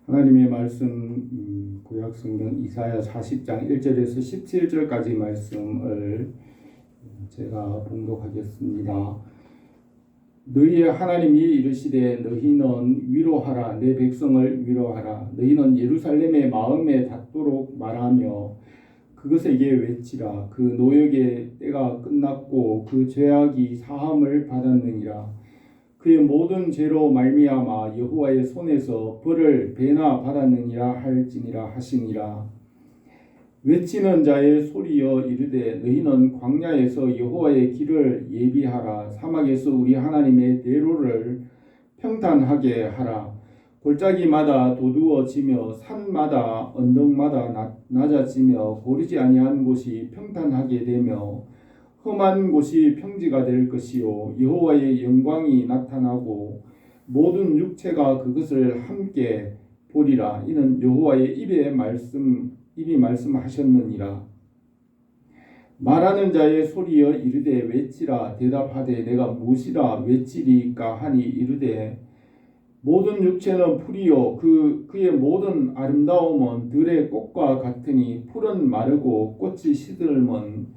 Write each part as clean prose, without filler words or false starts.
하나님의 말씀 구약성경 이사야 40장 1절에서 17절까지 말씀을 제가 봉독하겠습니다. 너희의 하나님이 이르시되 너희는 위로하라 내 백성을 위로하라 너희는 예루살렘의 마음에 닿도록 말하며 그것에게 외치라 그 노역의 때가 끝났고 그 죄악이 사함을 받았느니라 그의 모든 죄로 말미암아 여호와의 손에서 벌을 배나 받았느니라 할지니라 하시니라. 외치는 자의 소리여 이르되 너희는 광야에서 여호와의 길을 예비하라 사막에서 우리 하나님의 대로를 평탄하게 하라. 골짜기마다 도두어지며 산마다 언덕마다 낮아지며 고르지 아니한 곳이 평탄하게 되며 험한 곳이 평지가 될 것이요 여호와의 영광이 나타나고 모든 육체가 그것을 함께 보리라. 이는 여호와의 입이 말씀하셨느니라. 말하는 자의 소리여 이르되 외치라 대답하되 내가 무엇이라 외치리까 하니 이르되 모든 육체는 풀이요 그의 모든 아름다움은 들의 꽃과 같으니 풀은 마르고 꽃이 시들면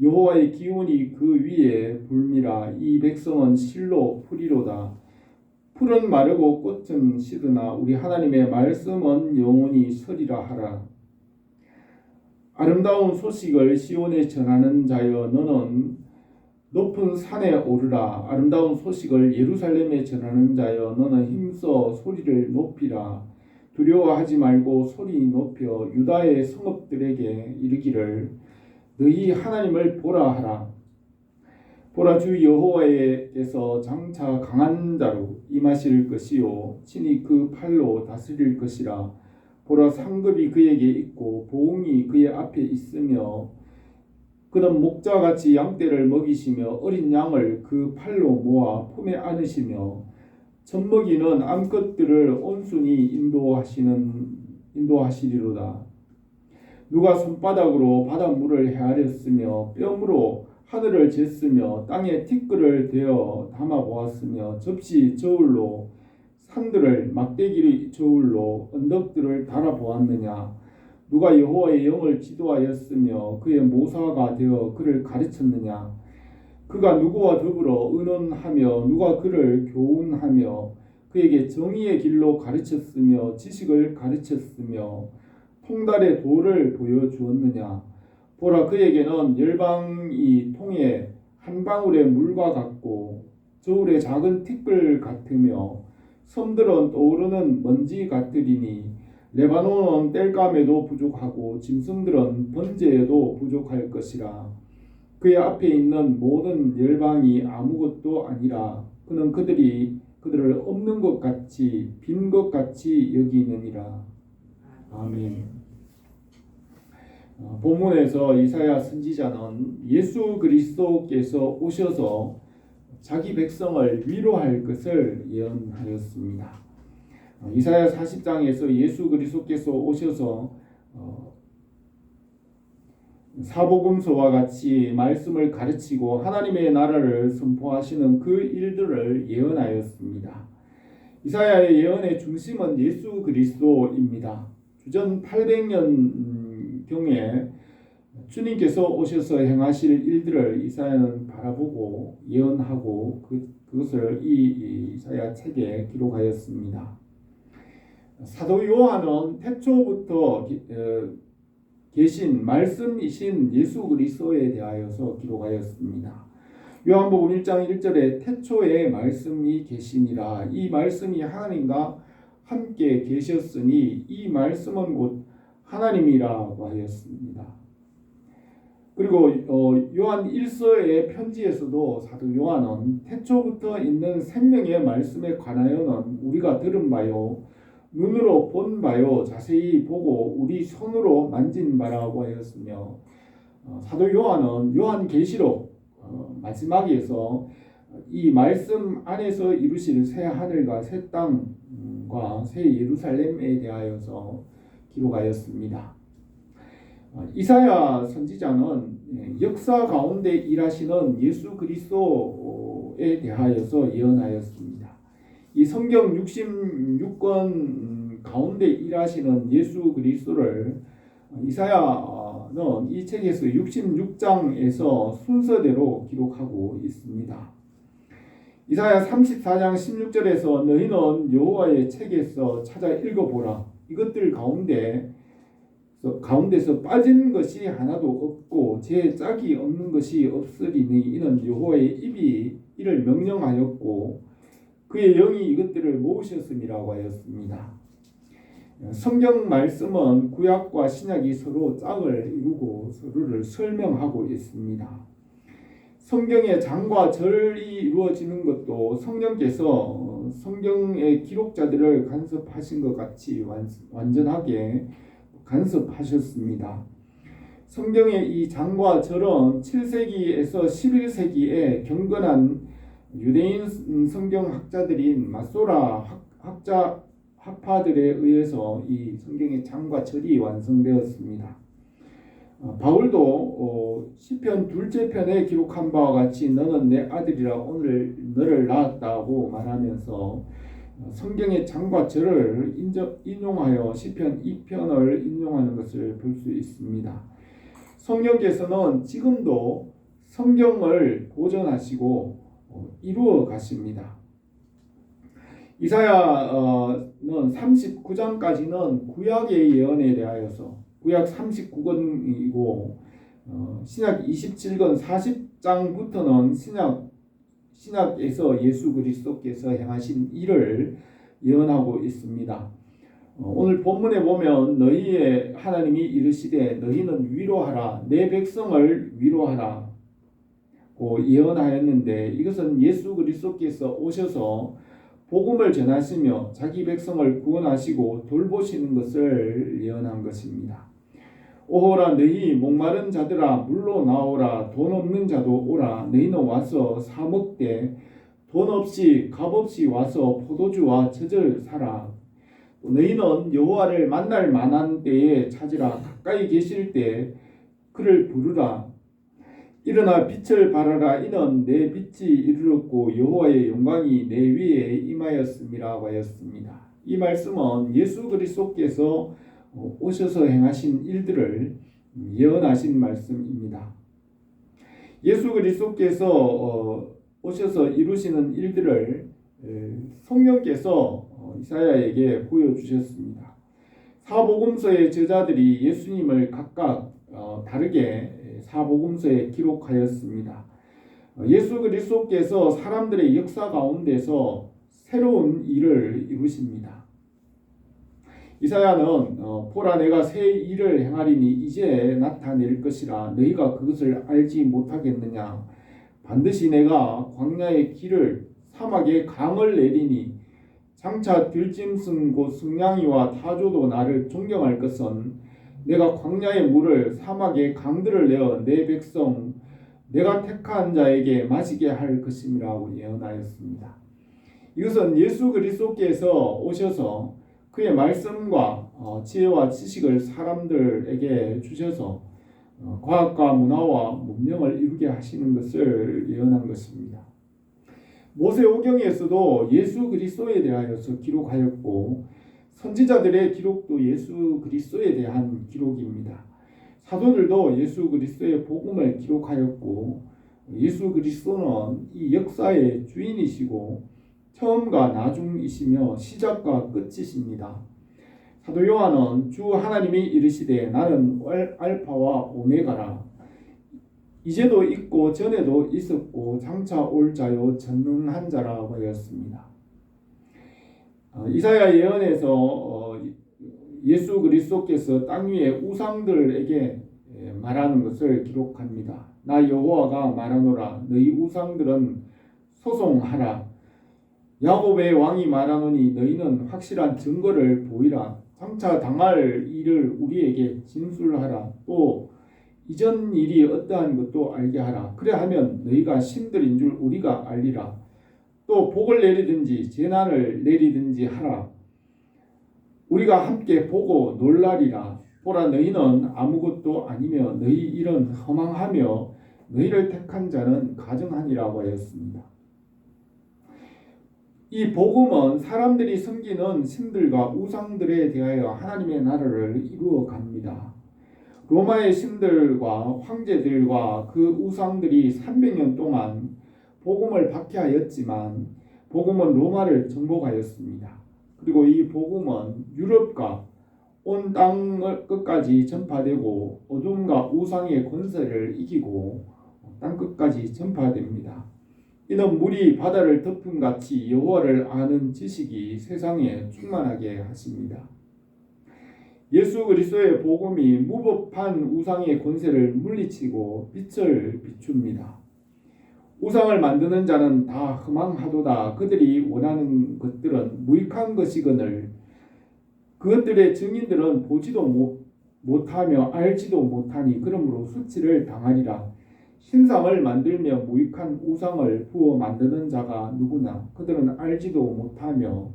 여호와의 기운이 그 위에 불미라. 이 백성은 실로 풀이로다. 풀은 마르고 꽃은 시드나 우리 하나님의 말씀은 영원히 서리라 하라. 아름다운 소식을 시온에 전하는 자여 너는 높은 산에 오르라. 아름다운 소식을 예루살렘에 전하는 자여 너는 힘써 소리를 높이라. 두려워하지 말고 소리 높여 유다의 성읍들에게 이르기를 너희 하나님을 보라 하라. 보라 주 여호와께서 장차 강한 자로 임하실 것이요 친히 그 팔로 다스릴 것이라. 보라 상급이 그에게 있고 보응이 그의 앞에 있으며 그는 목자같이 양떼를 먹이시며 어린 양을 그 팔로 모아 품에 안으시며 젖먹이는 암컷들을 온순히 인도하시리로다. 누가 손바닥으로 바닷물을 헤아렸으며 뼘으로 하늘을 쟀으며 땅에 티끌을 대어 담아보았으며 접시 저울로 산들을 막대기 저울로 언덕들을 달아보았느냐. 누가 여호와의 영을 지도하였으며 그의 모사가 되어 그를 가르쳤느냐. 그가 누구와 더불어 의논하며 누가 그를 교훈하며 그에게 정의의 길로 가르쳤으며 지식을 가르쳤으며 통달의 도를 보여주었느냐. 보라 그에게는 열방이 통에 한 방울의 물과 같고 저울의 작은 티끌 같으며 섬들은 떠오르는 먼지 같으리니 레바논은 땔감에도 부족하고 짐승들은 번제에도 부족할 것이라. 그의 앞에 있는 모든 열방이 아무것도 아니라 그는 그들을 없는 것 같이 빈 것 같이 여기느니라. 아멘. 본문에서 이사야 선지자는 예수 그리스도께서 오셔서 자기 백성을 위로할 것을 예언하였습니다. 이사야 40장에서 예수 그리스도께서 오셔서 사복음서와 같이 말씀을 가르치고 하나님의 나라를 선포하시는 그 일들을 예언하였습니다. 이사야의 예언의 중심은 예수 그리스도입니다. 주전 800년경에 주님께서 오셔서 행하실 일들을 이사야는 바라보고 예언하고 그것을 이 이사야 책에 기록하였습니다. 사도 요한은 태초부터 계신 말씀이신 예수 그리스도에 대하여서 기록하였습니다. 요한복음 1장 1절에 태초에 말씀이 계시니라. 이 말씀이 하나님과 함께 계셨으니 이 말씀은 곧 하나님이라고 하였습니다. 그리고 요한 1서의 편지에서도 사도 요한은 태초부터 있는 생명의 말씀에 관하여는 우리가 들은 바요 눈으로 본 바요 자세히 보고 우리 손으로 만진 바라고 하였으며 사도 요한은 요한계시록 마지막에서 이 말씀 안에서 이루실 새 하늘과 새 땅과 새 예루살렘에 대하여서 기록하였습니다. 이사야 선지자는 역사 가운데 일하시는 예수 그리스도에 대하여서 예언하였습니다. 이 성경 66권 가운데 일하시는 예수 그리스도를 이사야는 이 책에서 66장에서 순서대로 기록하고 있습니다. 이사야 34장 16절에서 너희는 여호와의 책에서 찾아 읽어보라. 이것들 가운데서 빠진 것이 하나도 없고 제 짝이 없는 것이 없으리니 이는 여호와의 입이 이를 명령하였고 그의 영이 이것들을 모으셨음이라고 하였습니다. 성경 말씀은 구약과 신약이 서로 짝을 이루고 서로를 설명하고 있습니다. 성경의 장과 절이 이루어지는 것도 성령께서 성경의 기록자들을 간섭하신 것 같이 완전하게 간섭하셨습니다. 성경의 이 장과 절은 7세기에서 11세기에 경건한 유대인 성경학자들인 마소라 학파들에 의해서 이 성경의 장과 절이 완성되었습니다. 바울도 시편 둘째 편에 기록한 바와 같이 너는 내 아들이라 오늘 너를 낳았다고 말하면서 성경의 장과 절을 인용하여 시편 2편을 인용하는 것을 볼 수 있습니다. 성령께서는 지금도 성경을 보존하시고 이루어 가십니다. 이사야는 39장까지는 구약의 예언에 대하여서 구약 39권이고 신약 27권 40장부터는 신약에서 예수 그리스도께서 행하신 일을 예언하고 있습니다. 오늘 본문에 보면 너희의 하나님이 이르시되 너희는 위로하라 내 백성을 위로하라 고 예언하였는데 이것은 예수 그리스도께서 오셔서 복음을 전하시며 자기 백성을 구원하시고 돌보시는 것을 예언한 것입니다. 오호라 너희 목마른 자들아 물로 나오라 돈 없는 자도 오라 너희는 와서 사 먹되 돈 없이 값 없이 와서 포도주와 젖을 사라 너희는 여호와를 만날 만한 때에 찾으라 가까이 계실 때 그를 부르라 일어나 빛을 발하라 이는 내 빛이 이르렀고 여호와의 영광이 내 위에 임하였음이라고 하였습니다. 이 말씀은 예수 그리스도께서 오셔서 행하신 일들을 예언하신 말씀입니다. 예수 그리스도께서 오셔서 이루시는 일들을 성령께서 이사야에게 보여주셨습니다. 사복음서의 저자들이 예수님을 각각 다르게 사복음서에 기록하였습니다. 예수 그리스도께서 사람들의 역사 가운데서 새로운 일을 이루십니다. 이사야는 보라 내가 새 일을 행하리니 이제 나타낼 것이라 너희가 그것을 알지 못하겠느냐 반드시 내가 광야의 길을 사막에 강을 내리니 장차 들짐승 곧 승냥이와 타조도 나를 존경할 것은 내가 광야의 물을 사막에 강들을 내어 내 백성 내가 택한 자에게 마시게 할 것임이라고 예언하였습니다. 이것은 예수 그리스도께서 오셔서 그의 말씀과 지혜와 지식을 사람들에게 주셔서 과학과 문화와 문명을 이루게 하시는 것을 예언한 것입니다. 모세오경에서도 예수 그리스도에 대하여서 기록하였고 선지자들의 기록도 예수 그리스도에 대한 기록입니다. 사도들도 예수 그리스도의 복음을 기록하였고 예수 그리스도는 이 역사의 주인이시고 처음과 나중이시며 시작과 끝이십니다. 사도 요한은 주 하나님이 이르시되 나는 알파와 오메가라 이제도 있고 전에도 있었고 장차 올 자요 전능한 자라고 하였습니다. 이사야 예언에서 예수 그리스도께서 땅 위의 우상들에게 말하는 것을 기록합니다. 나 여호와가 말하노라 너희 우상들은 소송하라 야곱의 왕이 말하노니 너희는 확실한 증거를 보이라 장차 당할 일을 우리에게 진술하라 또 이전 일이 어떠한 것도 알게 하라 그래하면 너희가 신들인 줄 우리가 알리라 또 복을 내리든지 재난을 내리든지 하라 우리가 함께 보고 놀라리라 보라 너희는 아무것도 아니며 너희 일은 허망하며 너희를 택한 자는 가증하니라고 하였습니다. 이 복음은 사람들이 섬기는 신들과 우상들에 대하여 하나님의 나라를 이루어 갑니다. 로마의 신들과 황제들과 그 우상들이 300년 동안 복음을 박해하였지만 복음은 로마를 정복하였습니다. 그리고 이 복음은 유럽과 온 땅 끝까지 전파되고 어둠과 우상의 권세를 이기고 땅 끝까지 전파됩니다. 이는 물이 바다를 덮음같이 여호와를 아는 지식이 세상에 충만하게 하십니다. 예수 그리스도의 복음이 무법한 우상의 권세를 물리치고 빛을 비춥니다. 우상을 만드는 자는 다 허망하도다. 그들이 원하는 것들은 무익한 것이거늘 그것들의 증인들은 보지도 못하며 알지도 못하니 그러므로 수치를 당하리라. 신상을 만들며 무익한 우상을 부어 만드는 자가 누구나 그들은 알지도 못하며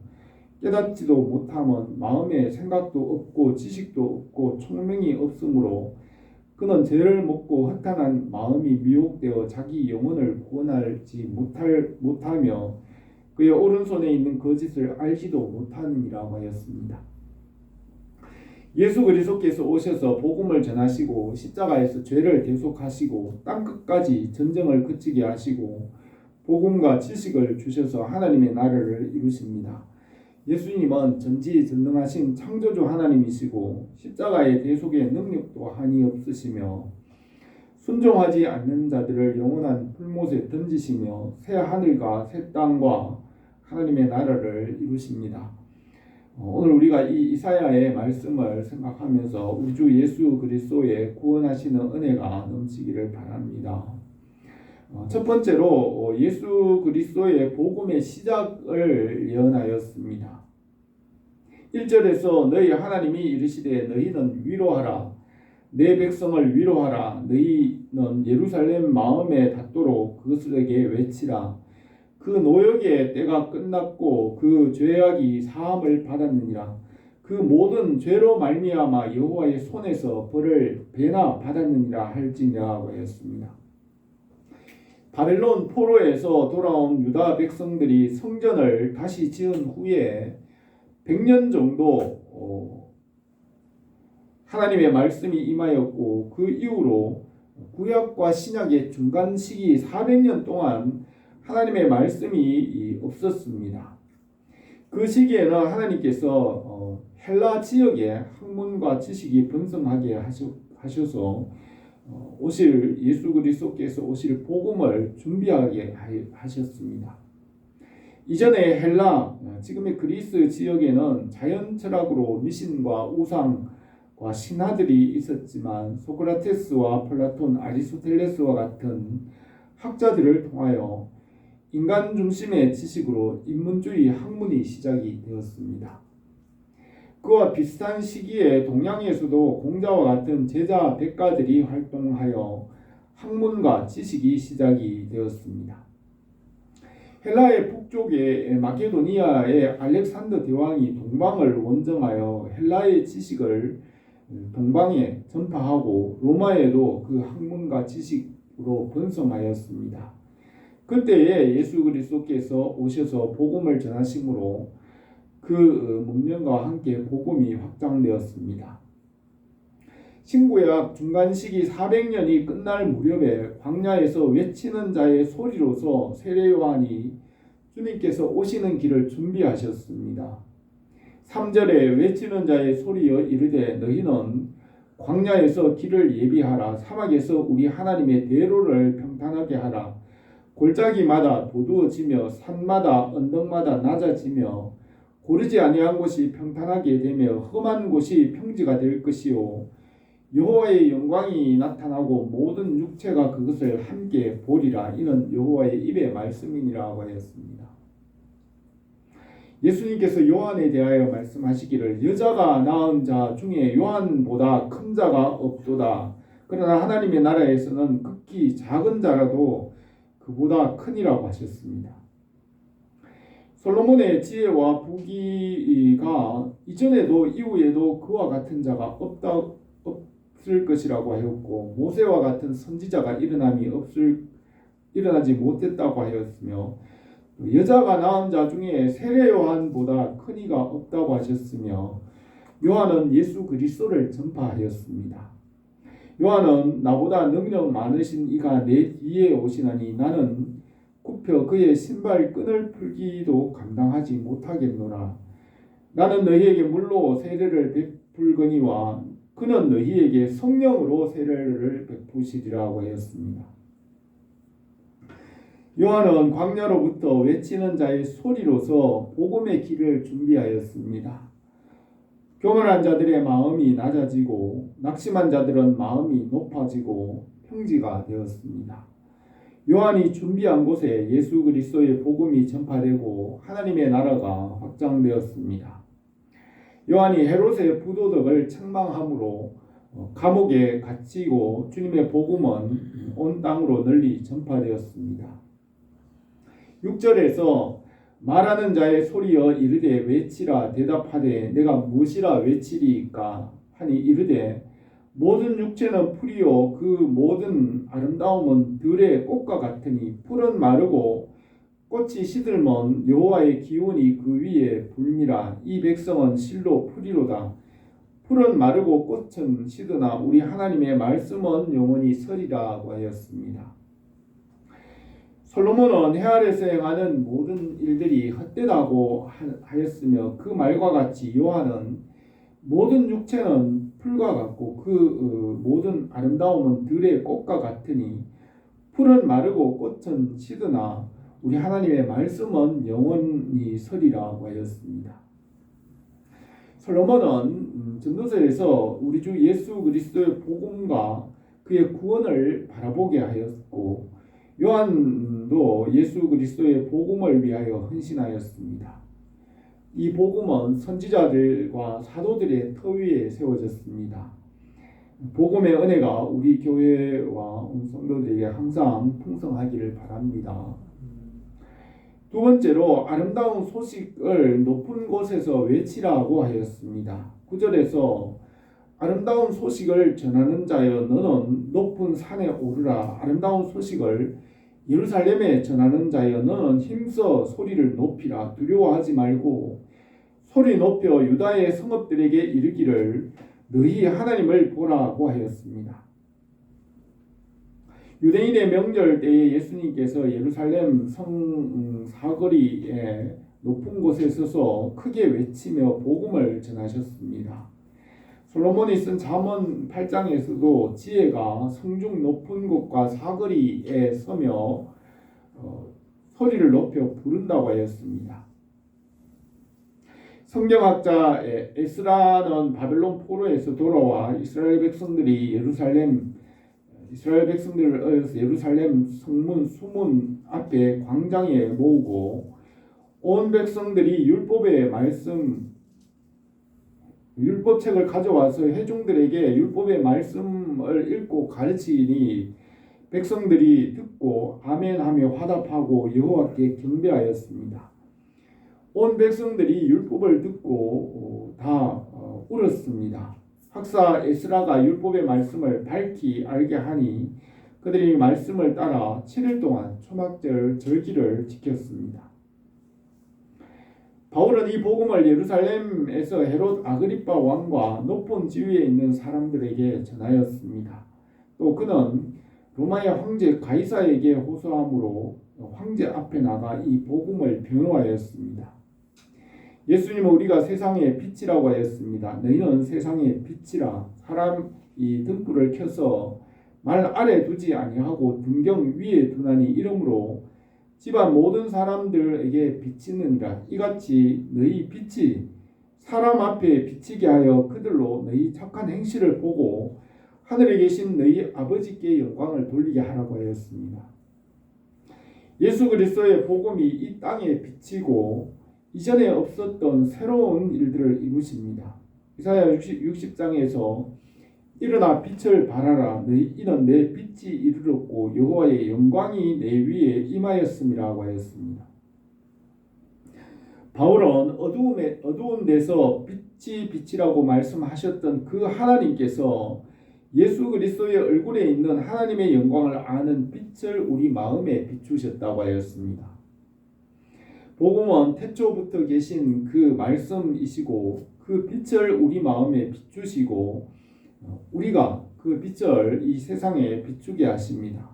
깨닫지도 못함은 마음에 생각도 없고 지식도 없고 총명이 없으므로 그는 죄를 먹고 허탄한 마음이 미혹되어 자기 영혼을 구원하지 못하며 그의 오른손에 있는 거짓을 알지도 못하느니라 하였습니다. 예수 그리스도께서 오셔서 복음을 전하시고 십자가에서 죄를 대속하시고 땅끝까지 전쟁을 그치게 하시고 복음과 지식을 주셔서 하나님의 나라를 이루십니다. 예수님은 전지전능하신 창조주 하나님이시고 십자가의 대속의 능력도 한이 없으시며 순종하지 않는 자들을 영원한 풀못에 던지시며 새 하늘과 새 땅과 하나님의 나라를 이루십니다. 오늘 우리가 이 이사야의 말씀을 생각하면서 우리 주 예수 그리스도의 구원하시는 은혜가 넘치기를 바랍니다. 첫 번째로 예수 그리스도의 복음의 시작을 예언하였습니다. 1절에서 너희 하나님이 이르시되 너희는 위로하라 내 백성을 위로하라 너희는 예루살렘 마음에 닿도록 그것에게 외치라 그 노역의 때가 끝났고 그 죄악이 사함을 받았느니라 그 모든 죄로 말미암아 여호와의 손에서 벌을 배나 받았느니라 할지니라 하였습니다. 바벨론 포로에서 돌아온 유다 백성들이 성전을 다시 지은 후에 100년 정도 하나님의 말씀이 임하였고 그 이후로 구약과 신약의 중간 시기 400년 동안 하나님의 말씀이 없었습니다. 그 시기에는 하나님께서 헬라 지역에 학문과 지식이 번성하게 하셔서 오실 예수 그리스도께서 오실 복음을 준비하게 하셨습니다. 이전에 헬라, 지금의 그리스 지역에는 자연 철학으로 미신과 우상과 신화들이 있었지만 소크라테스와 플라톤, 아리스토텔레스와 같은 학자들을 통하여 인간 중심의 지식으로 인문주의 학문이 시작이 되었습니다. 그와 비슷한 시기에 동양에서도 공자와 같은 제자 백가들이 활동하여 학문과 지식이 시작이 되었습니다. 헬라의 북쪽에 마케도니아의 알렉산더 대왕이 동방을 원정하여 헬라의 지식을 동방에 전파하고 로마에도 그 학문과 지식으로 번성하였습니다. 그때에 예수 그리스도께서 오셔서 복음을 전하심으로 그 문명과 함께 복음이 확장되었습니다. 신구약 중간 시기 400년이 끝날 무렵에 광야에서 외치는 자의 소리로서 세례 요한이 주님께서 오시는 길을 준비하셨습니다. 3절에 외치는 자의 소리여 이르되 너희는 광야에서 길을 예비하라 사막에서 우리 하나님의 대로를 평탄하게 하라 골짜기마다 도두어지며 산마다 언덕마다 낮아지며 고르지 아니한 곳이 평탄하게 되며 험한 곳이 평지가 될 것이요 여호와의 영광이 나타나고 모든 육체가 그것을 함께 보리라. 이는 여호와의 입의 말씀이니라 하였습니다. 예수님께서 요한에 대하여 말씀하시기를 여자가 낳은 자 중에 요한보다 큰 자가 없도다. 그러나 하나님의 나라에서는 극히 작은 자라도 그보다 크니라고 하셨습니다. 솔로몬의 지혜와 부귀가 이전에도 이후에도 그와 같은 자가 없을 것이라고 하였고 모세와 같은 선지자가 일어나지 못했다고 하였으며 여자가 낳은 자 중에 세례 요한보다 큰 이가 없다고 하셨으며 요한은 예수 그리스도를 전파하였습니다. 요한은 나보다 능력 많으신 이가 내 뒤에 오시나니 나는 굽혀 그의 신발 끈을 풀기도 감당하지 못하겠노라. 나는 너희에게 물로 세례를 베풀거니와 그는 너희에게 성령으로 세례를 베푸시리라고 하였습니다. 요한은 광야로부터 외치는 자의 소리로서 복음의 길을 준비하였습니다. 교만한 자들의 마음이 낮아지고 낙심한 자들은 마음이 높아지고 평지가 되었습니다. 요한이 준비한 곳에 예수 그리스도의 복음이 전파되고 하나님의 나라가 확장되었습니다. 요한이 헤롯의 부도덕을 책망함으로 감옥에 갇히고 주님의 복음은 온 땅으로 널리 전파되었습니다. 6절에서 말하는 자의 소리여 이르되 외치라 대답하되 내가 무엇이라 외치리이까 하니 이르되 모든 육체는 풀이요 그 모든 아름다움은 들의 꽃과 같으니 풀은 마르고 꽃이 시들면 여호와의 기운이 그 위에 불니라. 이 백성은 실로 풀이로다. 풀은 마르고 꽃은 시드나 우리 하나님의 말씀은 영원히 서리라고 하였습니다. 솔로몬은 해 아래서 행하는 모든 일들이 헛되다고 하였으며 그 말과 같이 요한은 모든 육체는 풀과 같고 그 모든 아름다움은 들의 꽃과 같으니 풀은 마르고 꽃은 시드나 우리 하나님의 말씀은 영원히 서리라고 하였습니다. 솔로몬은 전도서에서 우리 주 예수 그리스도의 복음과 그의 구원을 바라보게 하였고 요한도 예수 그리스도의 복음을 위하여 헌신하였습니다. 이 복음은 선지자들과 사도들의 터 위에 세워졌습니다. 복음의 은혜가 우리 교회와 온 성도들에게 항상 풍성하기를 바랍니다. 두 번째로 아름다운 소식을 높은 곳에서 외치라고 하였습니다. 9절에서 아름다운 소식을 전하는 자여 너는 높은 산에 오르라. 아름다운 소식을 예루살렘에 전하는 자여 너는 힘써 소리를 높이라. 두려워하지 말고 소리 높여 유다의 성읍들에게 이르기를 너희 하나님을 보라고 하였습니다. 유대인의 명절 때에 예수님께서 예루살렘 성 사거리에 높은 곳에 서서 크게 외치며 복음을 전하셨습니다. 솔로몬이 쓴 잠언 8장에서도 지혜가 성중 높은 곳과 사거리에 서며 소리를 높여 부른다고 하였습니다. 성경학자 에스라는 바벨론 포로에서 돌아와 이스라엘 백성들을 예루살렘 성문 수문 앞에 광장에 모으고 온 백성들이 율법책을 가져와서 회중들에게 율법의 말씀을 읽고 가르치니 백성들이 듣고 아멘하며 화답하고 여호와께 경배하였습니다. 온 백성들이 율법을 듣고 다 울었습니다. 학사 에스라가 율법의 말씀을 밝히 알게 하니 그들이 말씀을 따라 7일 동안 초막절 절기를 지켰습니다. 바울은 이 복음을 예루살렘에서 헤롯 아그리파 왕과 높은 지위에 있는 사람들에게 전하였습니다. 또 그는 로마의 황제 가이사에게 호소함으로 황제 앞에 나가 이 복음을 변호하였습니다. 예수님은 우리가 세상의 빛이라고 하였습니다. 너희는 세상의 빛이라. 사람이 등불을 켜서 말 아래 두지 아니하고 등경 위에 두나니 이러므로 집안 모든 사람들에게 비치느니라. 이같이 너희 빛이 사람 앞에 비치게 하여 그들로 너희 착한 행실을 보고 하늘에 계신 너희 아버지께 영광을 돌리게 하라고 하였습니다. 예수 그리스도의 복음이 이 땅에 비치고 이전에 없었던 새로운 일들을 이루십니다. 이사야 60장에서 일어나 빛을 발하라. 이는 내 빛이 이르렀고 여호와의 영광이 내 위에 임하였음이라고 하였습니다. 바울은 어두운 데서 빛이라고 말씀하셨던 그 하나님께서 예수 그리스도의 얼굴에 있는 하나님의 영광을 아는 빛을 우리 마음에 비추셨다고 하였습니다. 복음은 태초부터 계신 그 말씀이시고 그 빛을 우리 마음에 비추시고 우리가 그 빛을 이 세상에 비추게 하십니다.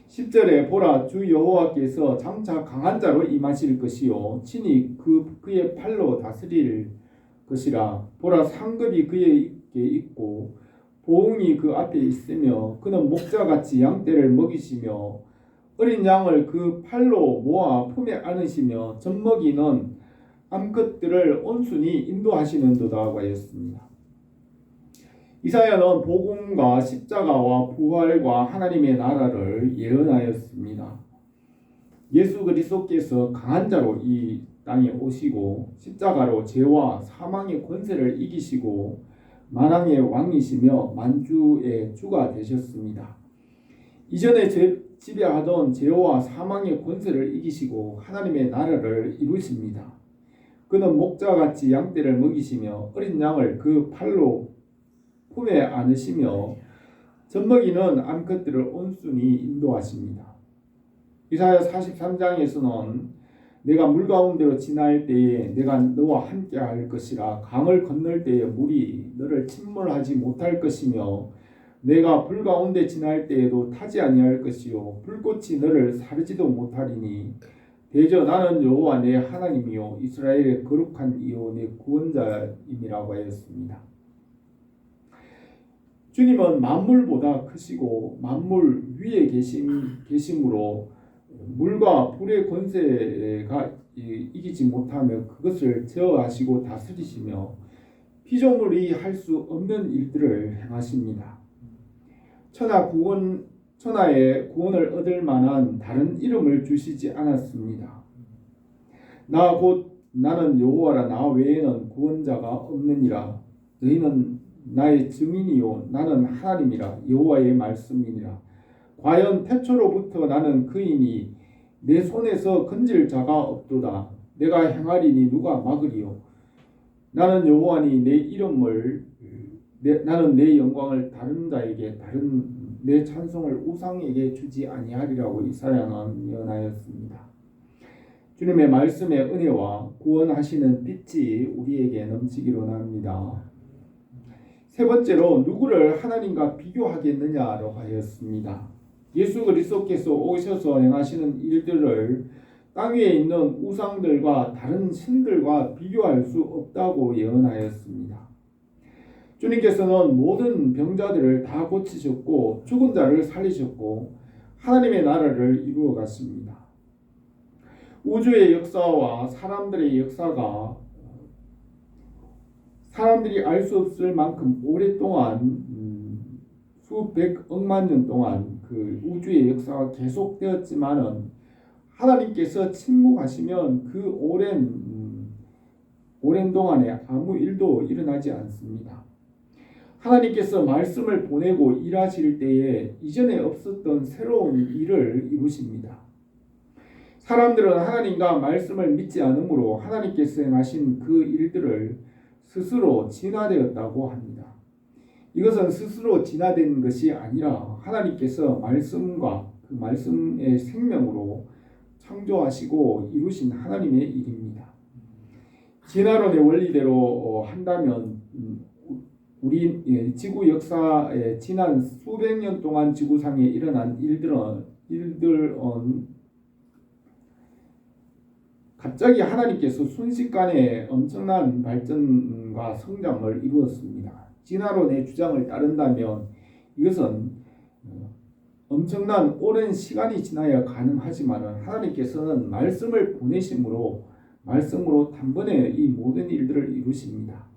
10절에 보라 주 여호와께서 장차 강한 자로 임하실 것이요 친히 그의 팔로 다스릴 것이라. 보라 상급이 그에게 있고 보응이 그 앞에 있으며 그는 목자같이 양떼를 먹이시며 어린 양을 그 팔로 모아 품에 안으시며 젖먹이는 암컷들을 온순히 인도하시는도다 하였습니다. 이사야는 복음과 십자가와 부활과 하나님의 나라를 예언하였습니다. 예수 그리스도께서 강한 자로 이 땅에 오시고 십자가로 죄와 사망의 권세를 이기시고 만왕의 왕이시며 만주의 주가 되셨습니다. 이전에 지배하던 죄와 사망의 권세를 이기시고 하나님의 나라를 이루십니다. 그는 목자같이 양떼를 먹이시며 어린 양을 그 팔로 품에 안으시며 젖먹이는 암컷들을 온순히 인도하십니다. 이사야 43장에서는 내가 물 가운데로 지날 때에 내가 너와 함께 할 것이라. 강을 건널 때에 물이 너를 침몰하지 못할 것이며 내가 불 가운데 지날 때에도 타지 아니할 것이요 불꽃이 너를 사르지도 못하리니 대저 나는 여호와 내 하나님이요 이스라엘의 거룩한 이요 내 구원자임이라고 하였습니다. 주님은 만물보다 크시고 만물 위에 계심으로 물과 불의 권세가 이기지 못하며 그것을 제어하시고 다스리시며 피조물이 할 수 없는 일들을 행하십니다. 천하의 구원을 얻을 만한 다른 이름을 주시지 않았습니다. 나는 여호와라 나 외에는 구원자가 없느니라. 너희는 나의 증인이요 나는 하나님이라. 여호와의 말씀이니라. 과연 태초로부터 나는 그이니 내 손에서 건질 자가 없도다. 내가 행하리니 누가 막으리요. 나는 여호와니 나는 내 영광을 다른 자에게 내 찬송을 우상에게 주지 아니하리라고 이사야는 예언하였습니다. 주님의 말씀의 은혜와 구원하시는 빛이 우리에게 넘치기로 합니다. 세 번째로 누구를 하나님과 비교하겠느냐로 하였습니다. 예수 그리스도께서 오셔서 행하시는 일들을 땅 위에 있는 우상들과 다른 신들과 비교할 수 없다고 예언하였습니다. 주님께서는 모든 병자들을 다 고치셨고 죽은 자를 살리셨고 하나님의 나라를 이루어 갔습니다. 우주의 역사와 사람들의 역사가 사람들이 알 수 없을 만큼 오랫동안 수백억만 년 동안 그 우주의 역사가 계속되었지만은 하나님께서 침묵하시면 그 오랜 동안에 아무 일도 일어나지 않습니다. 하나님께서 말씀을 보내고 일하실 때에 이전에 없었던 새로운 일을 이루십니다. 사람들은 하나님과 말씀을 믿지 않으므로 하나님께서 행하신 그 일들을 스스로 진화되었다고 합니다. 이것은 스스로 진화된 것이 아니라 하나님께서 말씀과 그 말씀의 생명으로 창조하시고 이루신 하나님의 일입니다. 진화론의 원리대로 한다면 우리 지구 역사에 지난 수백 년 동안 지구상에 일어난 일들은 갑자기 하나님께서 순식간에 엄청난 발전과 성장을 이루었습니다. 진화론의 주장을 따른다면 이것은 엄청난 오랜 시간이 지나야 가능하지만 하나님께서는 말씀을 보내심으로 말씀으로 단번에 이 모든 일들을 이루십니다.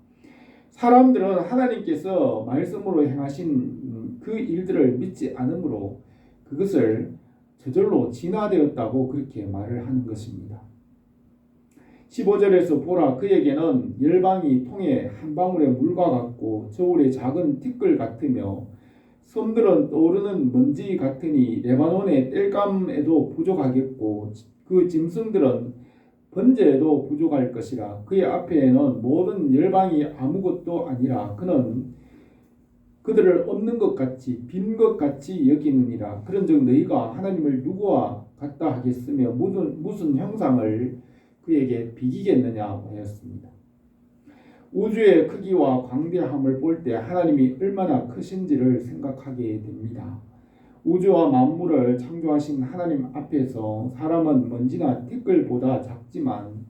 사람들은 하나님께서 말씀으로 행하신 그 일들을 믿지 않으므로 그것을 저절로 진화되었다고 그렇게 말을 하는 것입니다. 15절에서 보라 그에게는 열방이 통에 한 방울의 물과 같고 저울의 작은 티끌 같으며 섬들은 떠오르는 먼지 같으니 레바논의 땔감에도 부족하겠고 그 짐승들은 번제에도 부족할 것이라. 그의 앞에는 모든 열방이 아무것도 아니라 그는 그들을 없는 것 같이 빈 것 같이 여기느니라. 그런즉 너희가 하나님을 누구와 같다 하겠으며 무슨 형상을 그에게 비기겠느냐 하였습니다. 우주의 크기와 광대함을 볼 때 하나님이 얼마나 크신지를 생각하게 됩니다. 우주와 만물을 창조하신 하나님 앞에서 사람은 먼지나 티끌보다 작지만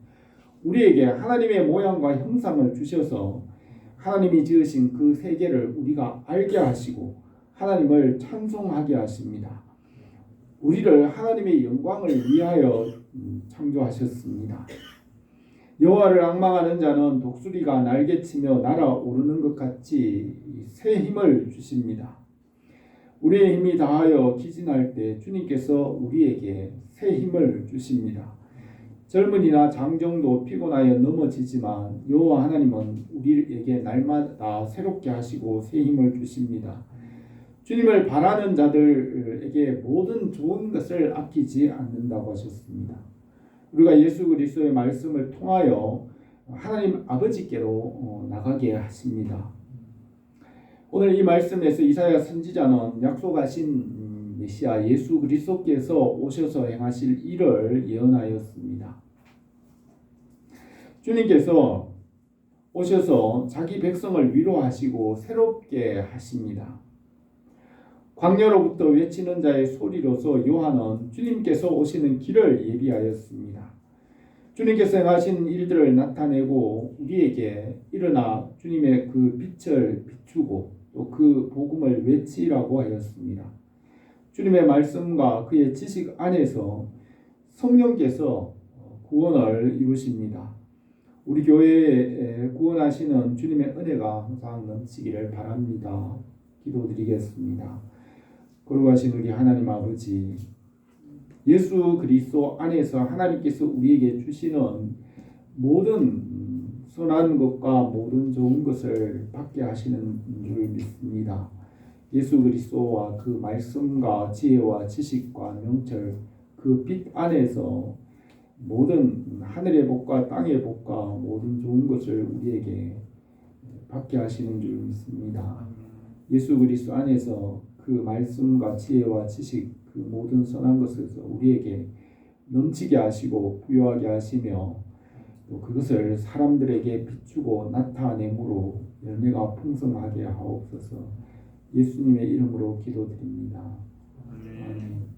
우리에게 하나님의 모양과 형상을 주셔서 하나님이 지으신 그 세계를 우리가 알게 하시고 하나님을 찬송하게 하십니다. 우리를 하나님의 영광을 위하여 창조하셨습니다. 여호와를 앙망하는 자는 독수리가 날개치며 날아오르는 것 같이 새 힘을 주십니다. 우리의 힘이 다하여 기진할 때 주님께서 우리에게 새 힘을 주십니다. 젊은이나 장정도 피곤하여 넘어지지만 여호와 하나님은 우리에게 날마다 새롭게 하시고 새 힘을 주십니다. 주님을 바라는 자들에게 모든 좋은 것을 아끼지 않는다고 하셨습니다. 우리가 예수 그리스도의 말씀을 통하여 하나님 아버지께로 나가게 하십니다. 오늘 이 말씀에서 이사야 선지자는 약속하신 메시아 예수 그리스도께서 오셔서 행하실 일을 예언하였습니다. 주님께서 오셔서 자기 백성을 위로하시고 새롭게 하십니다. 광야로부터 외치는 자의 소리로서 요한은 주님께서 오시는 길을 예비하였습니다. 주님께서 행하신 일들을 나타내고 우리에게 일어나 주님의 그 빛을 비추고 또 그 복음을 외치라고 하였습니다. 주님의 말씀과 그의 지식 안에서 성령께서 구원을 이루십니다. 우리 교회에 구원하시는 주님의 은혜가 항상 넘치기를 바랍니다. 기도드리겠습니다. 거룩하신 우리 하나님 아버지, 예수 그리스도 안에서 하나님께서 우리에게 주시는 모든 선한 것과 모든 좋은 것을 받게 하시는 줄 믿습니다. 예수 그리스도와 그 말씀과 지혜와 지식과 명철 그 빛 안에서 모든 하늘의 복과 땅의 복과 모든 좋은 것을 우리에게 받게 하시는 줄 믿습니다. 예수 그리스도 안에서 그 말씀과 지혜와 지식 그 모든 선한 것에서 우리에게 넘치게 하시고 부요하게 하시며 또 그것을 사람들에게 비추고 나타내므로 열매가 풍성하게 하옵소서. 예수님의 이름으로 기도드립니다. 아멘.